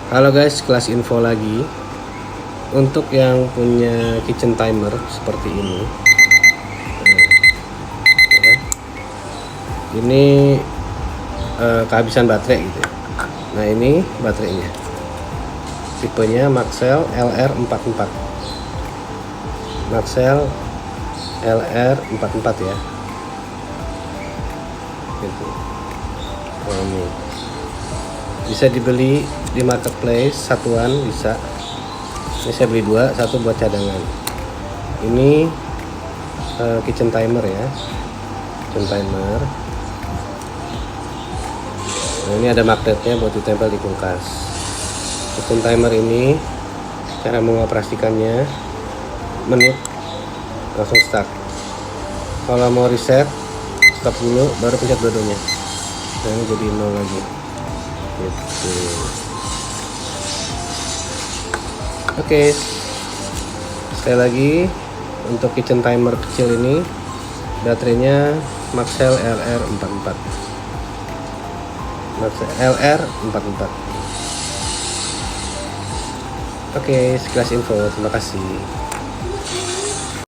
Halo guys, kelas info lagi. Untuk yang punya kitchen timer seperti ini, ya, ini kehabisan baterai gitu. Nah ini baterainya, tipenya Maxell LR44. Maxell LR44 ya. Gitu. Oh, ini bisa dibeli di marketplace satuan bisa. Ini saya beli dua, satu buat cadangan. Ini kitchen timer ya, kitchen timer. Nah, ini ada magnetnya buat ditempel di kulkas. Kitchen timer ini cara mengoperasikannya, menit langsung start. Kalau mau reset, stop dulu, baru pencet dodonya. Nah, ini jadi 0 lagi. Gitu. Oke, sekali lagi untuk kitchen timer kecil ini baterainya Maxell LR44. Maxell LR44. Oke, sekilas info, terima kasih.